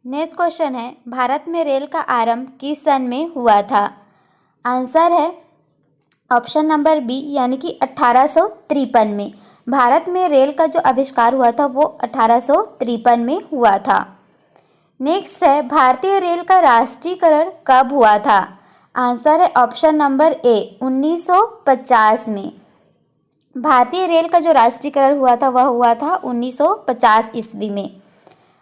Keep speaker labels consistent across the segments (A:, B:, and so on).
A: Next question है, भारत में rail का आरंभ किस सन में हुआ था? आंसर है ऑप्शन नंबर बी यानी कि 1853 में। भारत में रेल का जो आविष्कार हुआ था वो 1853 में हुआ था। नेक्स्ट है, भारतीय रेल का राष्ट्रीयकरण कब हुआ था? आंसर है ऑप्शन नंबर ए 1950 में। भारतीय रेल का जो राष्ट्रीयकरण हुआ था वह हुआ था 1950 ईस्वी में।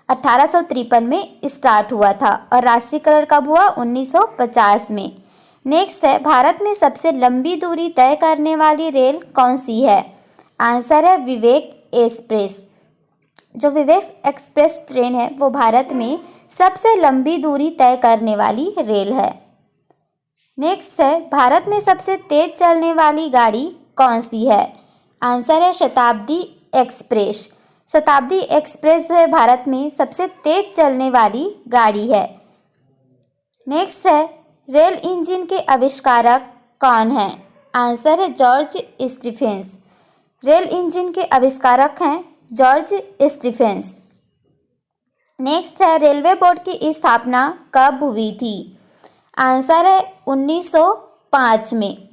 A: 1853 में स्टार्ट हुआ था और राष्ट्रीयकरण कब हुआ? 1950 में। नेक्स्ट है, भारत में सबसे लंबी दूरी तय करने वाली रेल कौन सी है? आंसर है विवेक एक्सप्रेस। जो विवेक एक्सप्रेस ट्रेन है वो भारत में सबसे लंबी दूरी तय करने वाली रेल है। नेक्स्ट है, भारत में सबसे तेज चलने वाली गाड़ी कौन सी है? आंसर है शताब्दी एक्सप्रेस। शताब्दी एक्सप्रेस जो है भारत में सबसे तेज चलने वाली गाड़ी है। नेक्स्ट है, रेल इंजन के आविष्कारक कौन हैं? आंसर है जॉर्ज स्टीफेंस। रेल इंजन के आविष्कारक हैं जॉर्ज स्टीफेंस। नेक्स्ट है, रेलवे बोर्ड की स्थापना कब हुई थी? आंसर है 1905 में।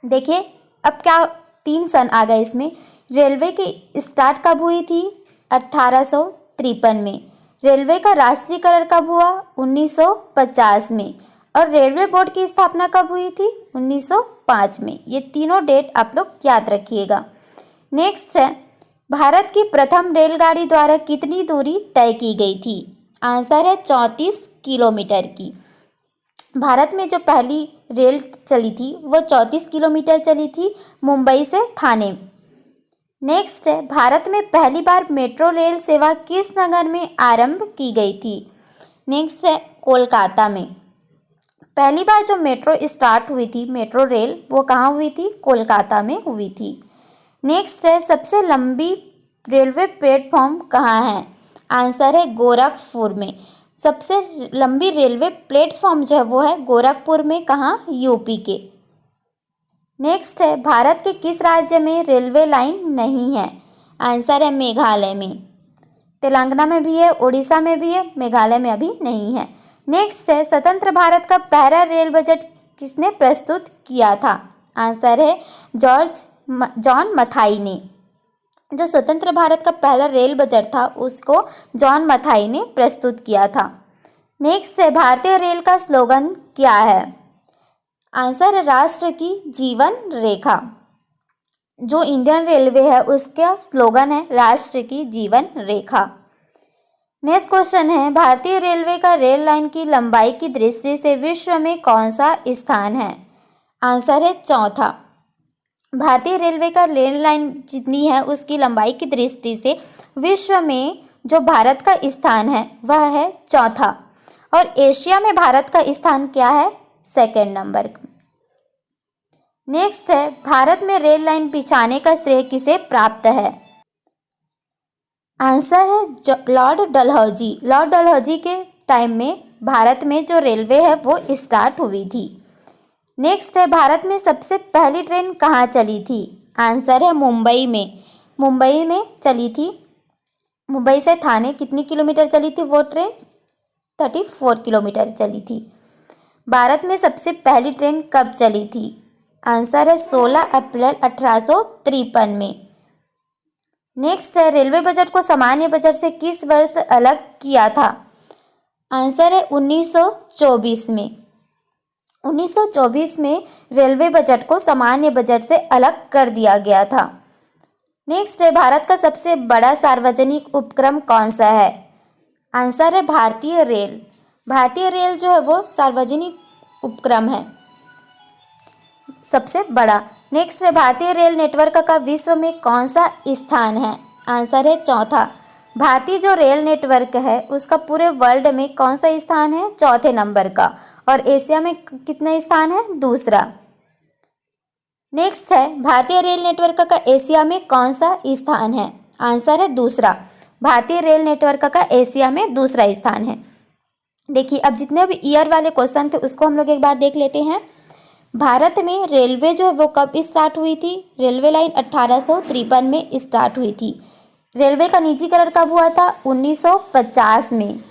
A: देखिए अब क्या 3 सन आ गए इसमें। रेलवे की स्टार्ट कब हुई थी? 1853 में। रेलवे का राष्ट्रीयकरण कब हुआ? 1950 में। और रेलवे बोर्ड की स्थापना कब हुई थी? 1905 में। ये तीनों डेट आप लोग याद रखिएगा। नेक्स्ट है, भारत की प्रथम रेलगाड़ी द्वारा कितनी दूरी तय की गई थी? आंसर है 34 किलोमीटर की। भारत में जो पहली रेल चली थी वो 34 किलोमीटर चली थी, मुंबई से थाने। नेक्स्ट है, भारत में पहली बार मेट्रो रेल सेवा किस नगर में आरंभ की गई थी? नेक्स्ट है कोलकाता में। पहली बार जो मेट्रो स्टार्ट हुई थी, मेट्रो रेल, वो कहाँ हुई थी? कोलकाता में हुई थी। नेक्स्ट है, सबसे लंबी रेलवे प्लेटफॉर्म कहाँ है? आंसर है गोरखपुर में। सबसे लंबी रेलवे प्लेटफॉर्म जो है वो है गोरखपुर में। कहाँ? यूपी के। नेक्स्ट है, भारत के किस राज्य में रेलवे लाइन नहीं है? आंसर है मेघालय में। तेलंगाना में भी है, उड़ीसा में भी है, मेघालय में अभी नहीं है। नेक्स्ट है, स्वतंत्र भारत का पहला रेल बजट किसने प्रस्तुत किया था? आंसर है जॉन मथाई ने। जो स्वतंत्र भारत का पहला रेल बजट था उसको जॉन मथाई ने प्रस्तुत किया था। नेक्स्ट है, भारतीय रेल का स्लोगन क्या है? आंसर है राष्ट्र की जीवन रेखा। जो इंडियन रेलवे है उसका स्लोगन है राष्ट्र की जीवन रेखा। नेक्स्ट क्वेश्चन है, भारतीय रेलवे का रेल लाइन की लंबाई की दृष्टि से विश्व में कौन सा स्थान है? आंसर है चौथा। भारतीय रेलवे का रेल लाइन जितनी है उसकी लंबाई की दृष्टि से विश्व में जो भारत का स्थान है वह है चौथा। और एशिया में भारत का स्थान क्या है? Second number. नेक्स्ट है, भारत में रेल लाइन बिछाने का श्रेय किसे प्राप्त है? आंसर है लॉर्ड डलहौजी। लॉर्ड डलहौजी के टाइम में भारत में जो रेलवे है वो स्टार्ट हुई थी। नेक्स्ट है, भारत में सबसे पहली ट्रेन कहाँ चली थी? आंसर है मुंबई में। मुंबई में चली थी। मुंबई से थाने कितनी किलोमीटर चली थी वो ट्रेन? 34 किलोमीटर चली थी। भारत में सबसे पहली ट्रेन कब चली थी? आंसर है 16 अप्रैल 1853 में। नेक्स्ट है, रेलवे बजट को सामान्य बजट से किस वर्ष अलग किया था? आंसर है 1924 में। 1924 में रेलवे बजट को सामान्य बजट से अलग कर दिया गया था। नेक्स्ट है, भारत का सबसे बड़ा सार्वजनिक उपक्रम कौन सा है? आंसर है भारतीय रेल। भारतीय रेल जो है वो सार्वजनिक उपक्रम है सबसे बड़ा। नेक्स्ट है, भारतीय रेल नेटवर्क का विश्व में कौन सा स्थान है? आंसर है चौथा। भारतीय जो रेल नेटवर्क है उसका पूरे वर्ल्ड में कौन सा स्थान है? चौथे नंबर का। और एशिया में कितना स्थान है? दूसरा। नेक्स्ट है, भारतीय रेल नेटवर्क का एशिया में कौन सा स्थान है? आंसर है दूसरा। भारतीय रेल नेटवर्क का एशिया में दूसरा स्थान है। देखिए अब जितने भी ईयर वाले क्वेश्चन थे उसको हम लोग एक बार देख लेते हैं। भारत में रेलवे जो है वो कब स्टार्ट हुई थी? रेलवे लाइन 1853 में स्टार्ट हुई थी। रेलवे का निजीकरण कब हुआ था? 1950 में।